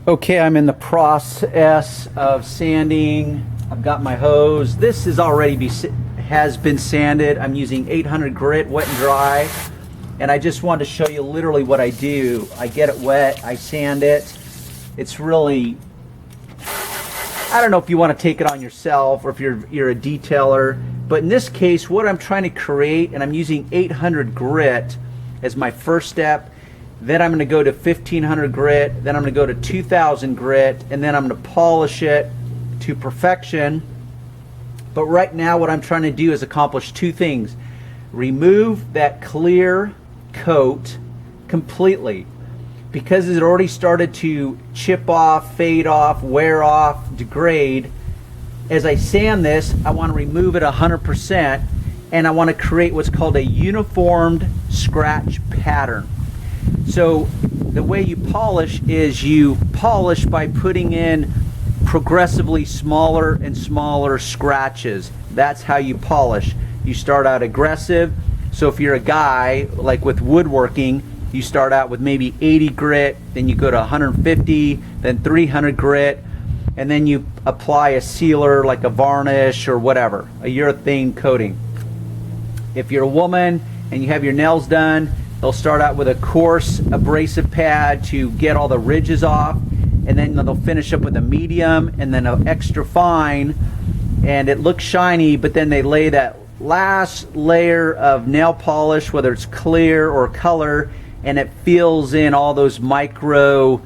Okay, I'm in the process of sanding. I've got my hose. This is has been sanded. I'm using 800 grit, wet and dry. And I just wanted to show you literally what I do. I get it wet, I sand it. It's really, I don't know if you want to take it on yourself or if you're a detailer, but in this case, what I'm trying to create, and I'm using 800 grit as my first step. Then I'm going to go to 1500 grit, then I'm going to go to 2000 grit, and then I'm going to polish it to perfection. But right now what I'm trying to do is accomplish two things. Remove that clear coat completely, because it already started to chip off, fade off, wear off, degrade. As I sand this, I want to remove it 100%, and I want to create what's called a uniformed scratch pattern. So the way you polish is you polish by putting in progressively smaller and smaller scratches. That's how you polish. You start out aggressive. So if you're a guy, like with woodworking, you start out with maybe 80 grit, then you go to 150, then 300 grit, and then you apply a sealer like a varnish or whatever, a urethane coating. If you're a woman and you have your nails done, they'll start out with a coarse abrasive pad to get all the ridges off, and then they'll finish up with a medium and then an extra fine, and it looks shiny, but then they lay that last layer of nail polish, whether it's clear or color, and it fills in all those micro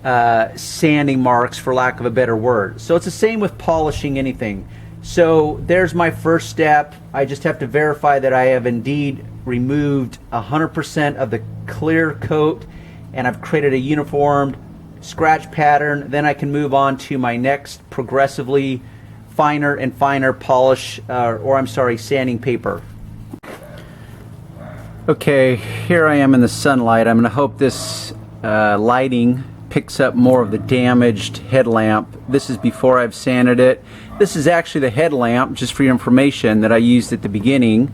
sanding marks, for lack of a better word. So it's the same with polishing anything. So there's my first step. I just have to verify that I have indeed removed 100% of the clear coat, and I've created a uniformed scratch pattern. Then I can move on to my next progressively finer and finer polish, sanding paper. Okay, here I am in the sunlight. I'm going to hope this lighting picks up more of the damaged headlamp. This is before I've sanded it. This is actually the headlamp, just for your information, that I used at the beginning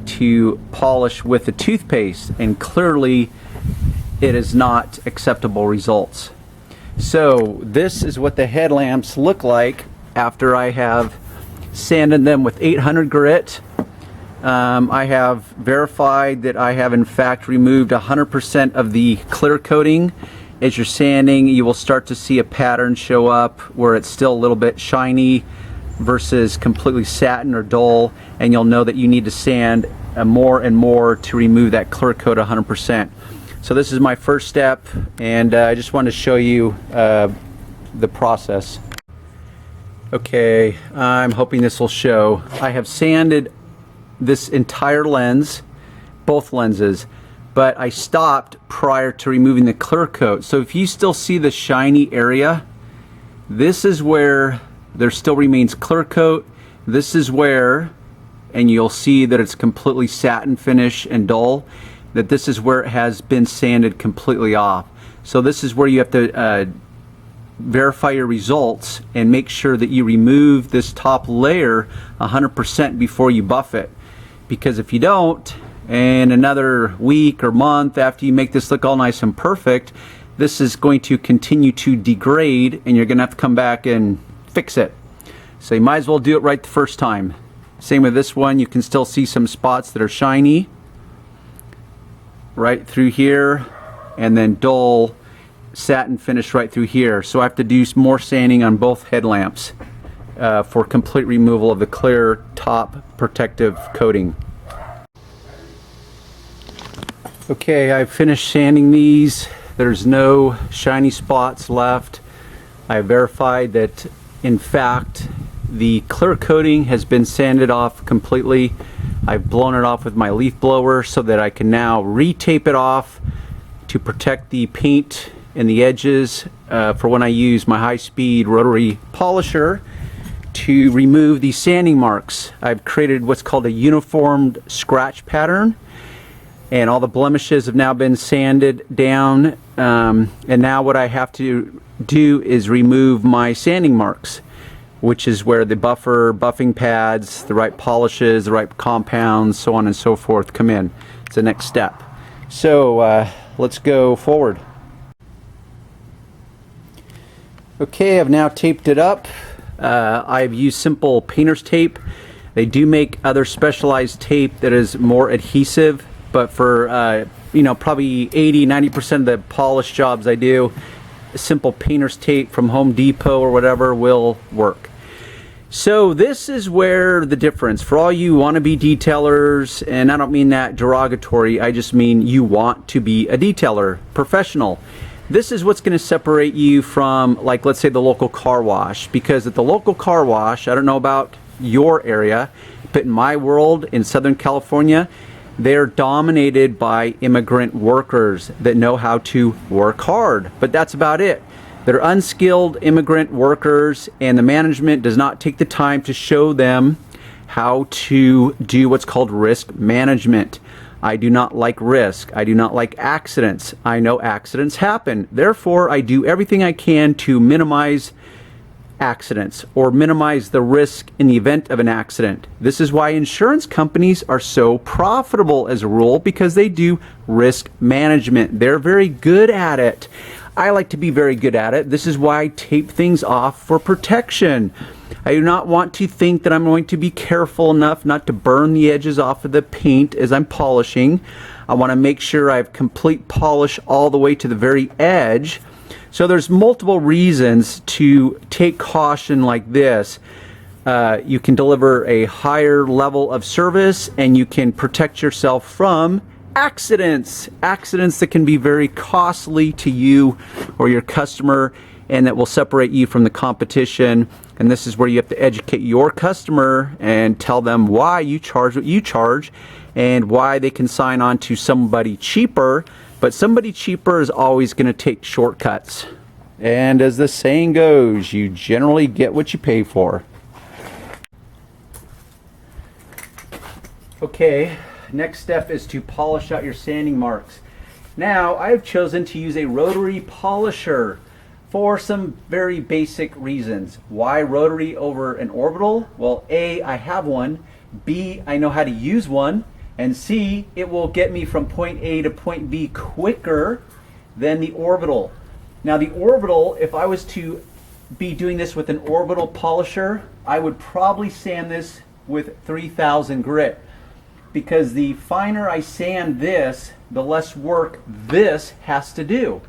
to polish with the toothpaste, and clearly it is not acceptable results. So this is what the headlamps look like after I have sanded them with 800 grit. I have verified that I have in fact removed 100% of the clear coating. As you're sanding, you will start to see a pattern show up where it's still a little bit shiny versus completely satin or dull, and you'll know that you need to sand more and more to remove that clear coat 100%. So this is my first step, and I just wanted to show you the process. Okay, I'm hoping this will show. I have sanded this entire lens, both lenses, but I stopped prior to removing the clear coat. So if you still see the shiny area, this is where there still remains clear coat. This is where, and you'll see that it's completely satin finish and dull, that this is where it has been sanded completely off. So this is where you have to verify your results and make sure that you remove this top layer 100% before you buff it. Because if you don't, and another week or month after you make this look all nice and perfect, this is going to continue to degrade, and you're going to have to come back and fix it. So you might as well do it right the first time. Same with this one. You can still see some spots that are shiny right through here, and then dull satin finish right through here. So I have to do some more sanding on both headlamps for complete removal of the clear top protective coating. Okay, I've finished sanding these. There's no shiny spots left. I verified that in fact the clear coating has been sanded off completely. I've blown it off with my leaf blower so that I can now re-tape it off to protect the paint and the edges for when I use my high-speed rotary polisher to remove the sanding marks. I've created what's called a uniformed scratch pattern, and all the blemishes have now been sanded down, and now what I have to do is remove my sanding marks, which is where the buffing pads, the right polishes, the right compounds, so on and so forth come in. It's the next step. So let's go forward. Okay, I've now taped it up. I've used simple painter's tape. They do make other specialized tape that is more adhesive, but for probably 80-90% of the polish jobs I do, simple painter's tape from Home Depot or whatever will work. So this is where the difference, for all you wannabe detailers, and I don't mean that derogatory, I just mean you want to be a detailer, professional. This is what's going to separate you from, like, let's say the local car wash, because at the local car wash, I don't know about your area, but in my world in Southern California, they're dominated by immigrant workers that know how to work hard, but that's about it. They're unskilled immigrant workers, and the management does not take the time to show them how to do what's called risk management. I do not like risk. I do not like accidents. I know accidents happen. Therefore, I do everything I can to minimize accidents or minimize the risk in the event of an accident. This is why insurance companies are so profitable as a rule, because they do risk management. They're very good at it. I like to be very good at it. This is why I tape things off for protection. I do not want to think that I'm going to be careful enough not to burn the edges off of the paint as I'm polishing. I want to make sure I have complete polish all the way to the very edge. So there's multiple reasons to take caution like this. You can deliver a higher level of service, and you can protect yourself from accidents that can be very costly to you or your customer, and that will separate you from the competition. And this is where you have to educate your customer and tell them why you charge what you charge and why they can sign on to somebody cheaper. But somebody cheaper is always going to take shortcuts, and as the saying goes, you generally get what you pay for. Okay, next step is to polish out your sanding marks. Now, I've chosen to use a rotary polisher for some very basic reasons. Why rotary over an orbital? Well, A, I have one. B, I know how to use one. And C, it will get me from point A to point B quicker than the orbital. Now, the orbital, if I was to be doing this with an orbital polisher, I would probably sand this with 3000 grit. Because the finer I sand this, the less work this has to do.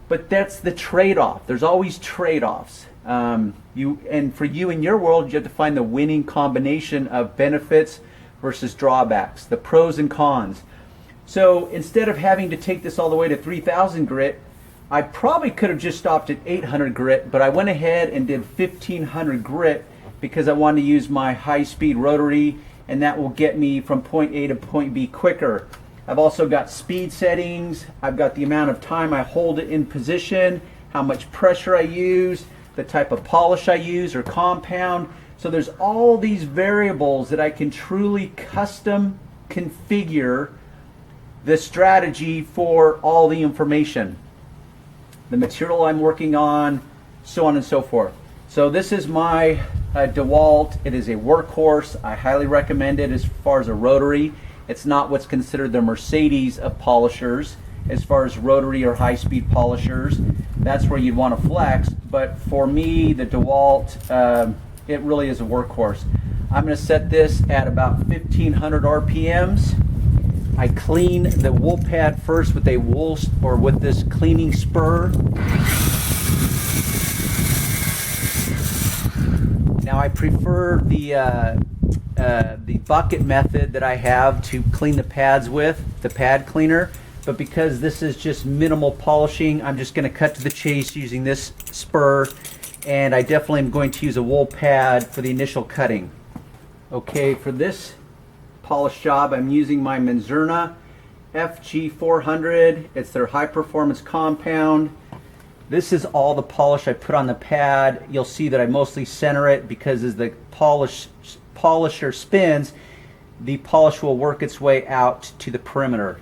But that's the trade-off. There's always trade-offs. And for you in your world, you have to find the winning combination of benefits versus drawbacks, the pros and cons. So instead of having to take this all the way to 3000 grit, I probably could have just stopped at 800 grit, but I went ahead and did 1500 grit because I wanted to use my high-speed rotary, and that will get me from point A to point B quicker. I've also got speed settings. I've got the amount of time I hold it in position, how much pressure I use, the type of polish I use or compound. So there's all these variables that I can truly custom configure the strategy for all the information, the material I'm working on, so on and so forth. So this is my DeWalt. It is a workhorse. I highly recommend it as far as a rotary. It's not what's considered the Mercedes of polishers as far as rotary or high-speed polishers. That's where you'd want to flex. But for me, the DeWalt, it really is a workhorse. I'm going to set this at about 1500 RPMs. I clean the wool pad first with a wool or with this cleaning spur. Now I prefer the bucket method that I have to clean the pads with, the pad cleaner, but because this is just minimal polishing, I'm just going to cut to the chase using this spur, and I definitely am going to use a wool pad for the initial cutting. Okay, for this polish job, I'm using my Menzerna FG400. It's their high performance compound. This is all the polish I put on the pad. You'll see that I mostly center it because as the polisher spins, the polish will work its way out to the perimeter.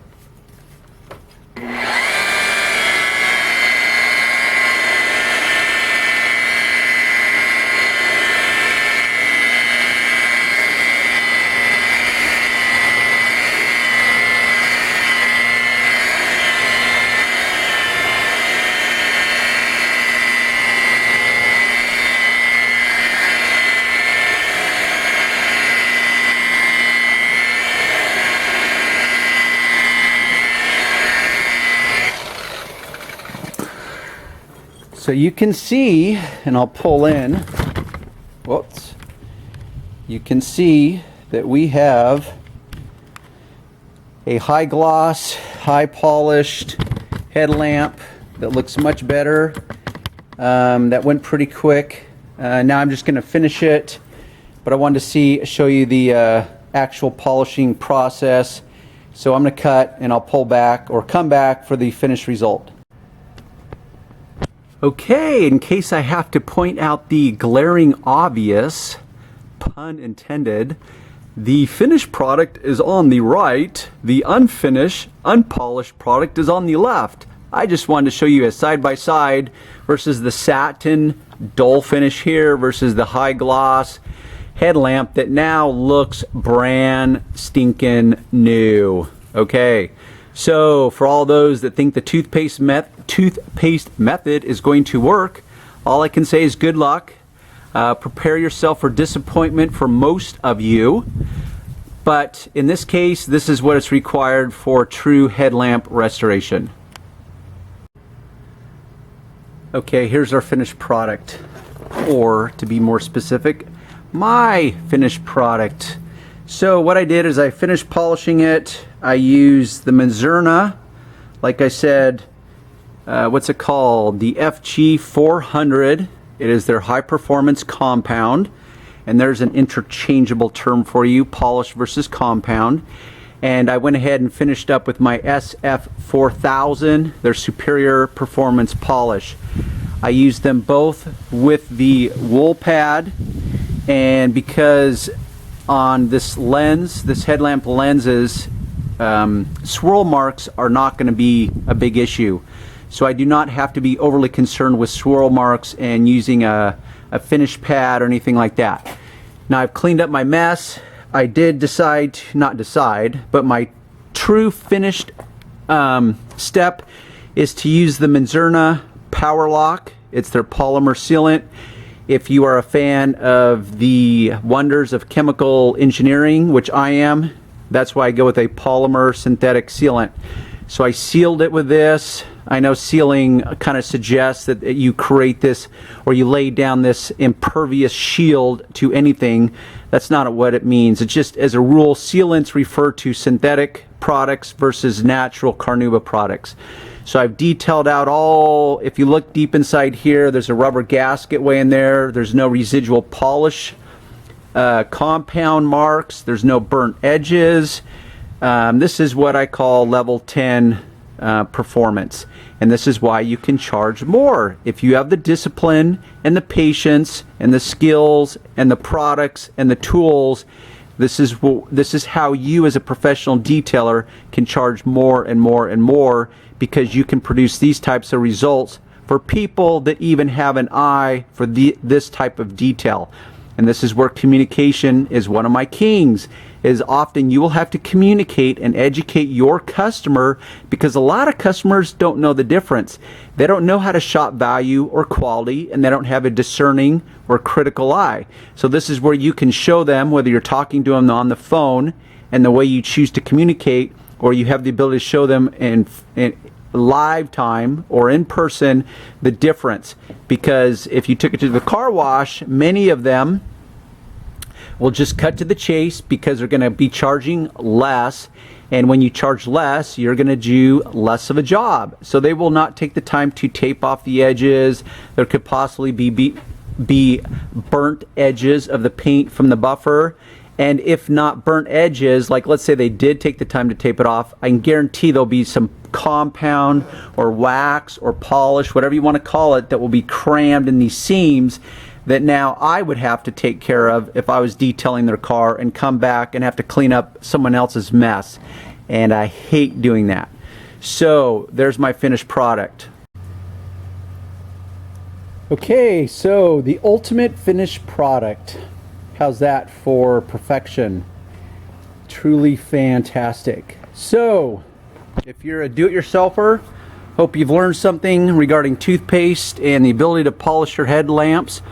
So you can see, and I'll pull in, whoops, you can see that we have a high gloss, high polished headlamp that looks much better. That went pretty quick. Now I'm just going to finish it, but I wanted to show you the actual polishing process. So I'm going to cut and I'll pull back or come back for the finished result. Okay, in case I have to point out the glaring obvious, pun intended, the finished product is on the right, the unfinished, unpolished product is on the left. I just wanted to show you a side by side versus the satin dull finish here versus the high gloss headlamp that now looks brand stinking new. Okay, so for all those that think the toothpaste method is going to work, all I can say is good luck. Prepare yourself for disappointment for most of you, but in this case, this is what is required for true headlamp restoration. Okay, here's our finished product, or to be more specific, my finished product. So what I did is I finished polishing it. I used the Mizurna, like I said, what's it called? The FG400. It is their high performance compound, and there's an interchangeable term for you, polish versus compound. And I went ahead and finished up with my SF4000, their superior performance polish. I used them both with the wool pad, and because on this lens, this headlamp lenses, swirl marks are not going to be a big issue. So I do not have to be overly concerned with swirl marks and using a finish pad or anything like that. Now I've cleaned up my mess. I did decide, not decide, but my true finished step is to use the Mizurna Power Lock. It's their polymer sealant. If you are a fan of the wonders of chemical engineering, which I am, that's why I go with a polymer synthetic sealant. So I sealed it with this. I know sealing kind of suggests that you create this, or you lay down this impervious shield to anything. That's not what it means. It's just, as a rule, sealants refer to synthetic products versus natural carnauba products. So I've detailed out all, if you look deep inside here, there's a rubber gasket way in there. There's no residual polish, compound marks. There's no burnt edges. This is what I call level 10 performance, and this is why you can charge more if you have the discipline and the patience and the skills and the products and the tools. This is how you as a professional detailer can charge more and more and more, because you can produce these types of results for people that even have an eye for this type of detail. And this is where communication is one of my kings. Is often you will have to communicate and educate your customer, because a lot of customers don't know the difference. They don't know how to shop value or quality, and they don't have a discerning or critical eye. So this is where you can show them, whether you're talking to them on the phone and the way you choose to communicate, or you have the ability to show them in live time or in person the difference. Because if you took it to the car wash, many of them will just cut to the chase because they're going to be charging less, and when you charge less, you're going to do less of a job. So they will not take the time to tape off the edges. There could possibly be burnt edges of the paint from the buffer, and if not burnt edges, like let's say they did take the time to tape it off, I can guarantee there'll be some compound or wax or polish, whatever you want to call it, that will be crammed in these seams that now I would have to take care of if I was detailing their car and come back and have to clean up someone else's mess. And I hate doing that. So there's my finished product. Okay, so the ultimate finished product. How's that for perfection? Truly fantastic. So if you're a do-it-yourselfer, hope you've learned something regarding toothpaste and the ability to polish your headlamps.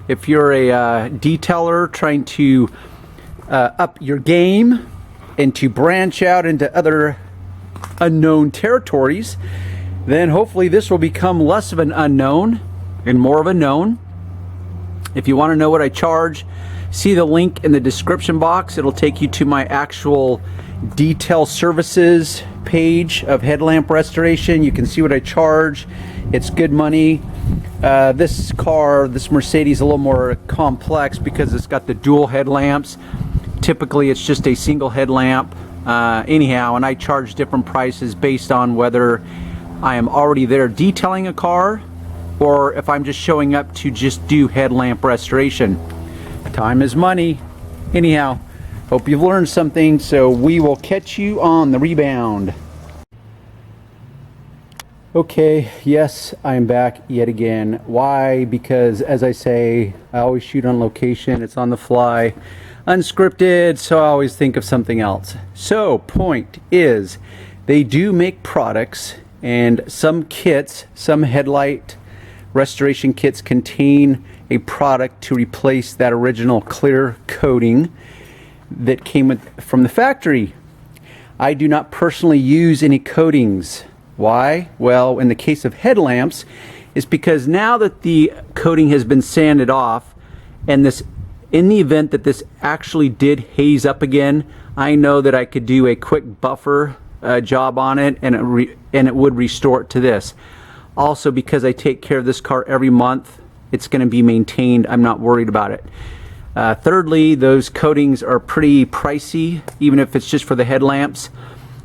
If you're a detailer trying to up your game and to branch out into other unknown territories, then hopefully this will become less of an unknown. and more of a known. If you want to know what I charge, see the link in the description box. It'll take you to my actual detail services page of headlamp restoration. You can see what I charge. It's good money. This Mercedes, is a little more complex because it's got the dual headlamps. Typically it's just a single headlamp. Anyhow, and I charge different prices based on whether I am already there detailing a car or if I'm just showing up to just do headlamp restoration. Time is money. Anyhow, hope you've learned something, so we will catch you on the rebound. Okay, yes, I'm back yet again. Why? Because, as I say, I always shoot on location. It's on the fly, unscripted, so I always think of something else. So, point is, they do make products, and some kits, some headlight restoration kits contain a product to replace that original clear coating that came from the factory. I do not personally use any coatings. Why? Well, in the case of headlamps, it's because now that the coating has been sanded off, and this, in the event that this actually did haze up again, I know that I could do a quick buffer job on it, and it would restore it to this. Also, because I take care of this car every month, it's going to be maintained. I'm not worried about it. Thirdly, those coatings are pretty pricey, even if it's just for the headlamps.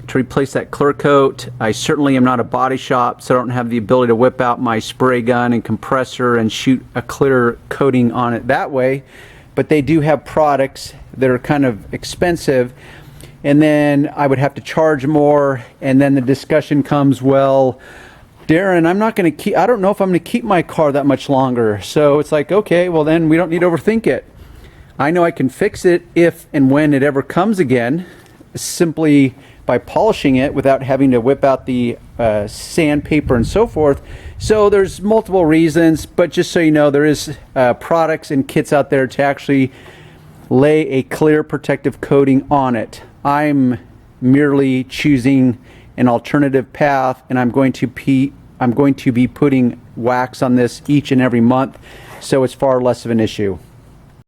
To replace that clear coat, I certainly am not a body shop, so I don't have the ability to whip out my spray gun and compressor and shoot a clear coating on it that way. But they do have products that are kind of expensive, and then I would have to charge more, and then the discussion comes, well, Darren, I don't know if I'm going to keep my car that much longer. So it's like, okay, well then we don't need to overthink it. I know I can fix it if and when it ever comes again, simply by polishing it without having to whip out the sandpaper and so forth. So there's multiple reasons, but just so you know, there is products and kits out there to actually lay a clear protective coating on it. I'm merely choosing an alternative path, and I'm going to be putting wax on this each and every month, so it's far less of an issue.